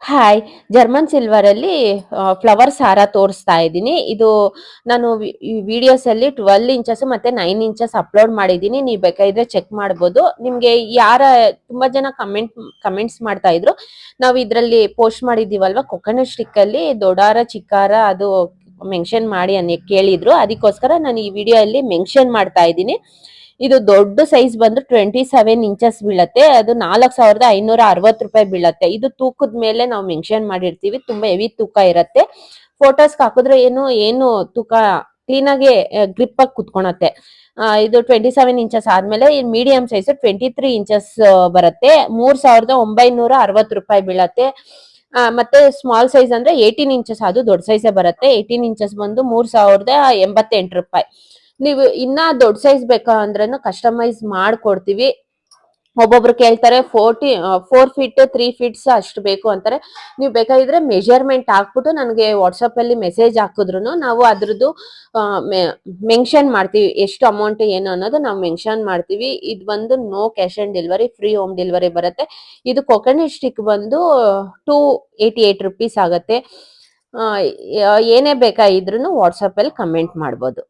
Hi, German silver ಅಲ್ಲಿ flowers ಹಾರ ತೋರಿಸ್ತಾ ಇದ್ದೀನಿ. ಇದು ನಾನು ಈ ವಿಡಿಯೋಸ್ ಅಲ್ಲಿ 12 ಇಂಚಸ್ ಮತ್ತೆ 9 ಇಂಚಸ್ ಅಪ್ಲೋಡ್ ಮಾಡಿದ್ದೀನಿ. ನೀವು ಬೇಕಾದ್ರೆ ಚೆಕ್ ಮಾಡ್ಬೋದು. ನಿಮ್ಗೆ ತುಂಬಾ ಜನ ಕಮೆಂಟ್ಸ್ ಮಾಡ್ತಾ ಇದ್ರು. ನಾವು ಇದ್ರಲ್ಲಿ ಪೋಸ್ಟ್ ಮಾಡಿದೀವಲ್ವಾ ಕೊಕೊನಟ್ ಸ್ಟಿಕ್ ಅಲ್ಲಿ ದೊಡ್ಡಾರ ಚಿಕ್ಕಾರ ಅದು ಮೆನ್ಷನ್ ಮಾಡಿ ಕೇಳಿದ್ರು. ಅದಕ್ಕೋಸ್ಕರ ನಾನು ಈ ವಿಡಿಯೋ ಅಲ್ಲಿ ಮೆನ್ಷನ್ ಮಾಡ್ತಾ ಇದ್ದೀನಿ. ಇದು ದೊಡ್ಡ ಸೈಜ್ ಬಂದು 27 ಇಂಚಸ್ ಬೀಳತ್ತೆ. ಅದು 4560 ರೂಪಾಯಿ ಬೀಳತ್ತೆ. ಇದು ತೂಕದ ಮೇಲೆ ನಾವು ಮೆನ್ಷನ್ ಮಾಡಿರ್ತೀವಿ. ತುಂಬಾ ಹೆವಿ ತೂಕ ಇರತ್ತೆ. ಫೋಟೋಸ್ ಹಾಕಿದ್ರೆ ಏನು ತೂಕ ಕ್ಲೀನ್ ಆಗಿ ಗ್ರಿಪ್ ಆಗಿ ಕುತ್ಕೊಳತ್ತೆ. ಇದು 27 ಇಂಚಸ್ ಆದ್ಮೇಲೆ ಮೀಡಿಯಂ ಸೈಜ್ 23 ಇಂಚಸ್ ಬರುತ್ತೆ. 3960 ರೂಪಾಯಿ ಬೀಳತ್ತೆ. ಮತ್ತೆ ಸ್ಮಾಲ್ ಸೈಜ್ ಅಂದ್ರೆ 18 ಇಂಚಸ್, ಅದು ದೊಡ್ಡ ಸೈಜೇ ಬರುತ್ತೆ. 18 ಇಂಚಸ್ ಬಂದು 3088 ರೂಪಾಯಿ. ನೀವು ಇನ್ನ ದೊಡ್ಡ ಸೈಜ್ ಬೇಕಾ ಅಂದ್ರೂ ಕಸ್ಟಮೈಸ್ ಮಾಡ್ಕೊಡ್ತೀವಿ. ಒಬ್ಬೊಬ್ರು ಕೇಳ್ತಾರೆ 4 ಫೀಟ್ 3 ಫೀಟ್ಸ್ ಅಷ್ಟು ಬೇಕು ಅಂತಾರೆ. ನೀವು ಬೇಕಾಗಿದ್ರೆ ಮೆಜರ್ಮೆಂಟ್ ಹಾಕ್ಬಿಟ್ಟು ನನಗೆ ವಾಟ್ಸಪ್ ಅಲ್ಲಿ ಮೆಸೇಜ್ ಹಾಕಿದ್ರು ನಾವು ಅದ್ರದ್ದು ಮೆನ್ಷನ್ ಮಾಡ್ತೀವಿ. ಎಷ್ಟು ಅಮೌಂಟ್ ಏನು ಅನ್ನೋದು ನಾವು ಮೆನ್ಷನ್ ಮಾಡ್ತೀವಿ. ಇದು ಬಂದು no cash on delivery, free home delivery ಬರುತ್ತೆ. ಇದು ಕೊಕೊನಟ್ ಸ್ಟಿಕ್ ಬಂದು 288 ರುಪೀಸ್ ಆಗುತ್ತೆ. ಏನೇ ಬೇಕಾಗಿದ್ರು ವಾಟ್ಸಪ್ ಅಲ್ಲಿ ಕಮೆಂಟ್ ಮಾಡ್ಬೋದು.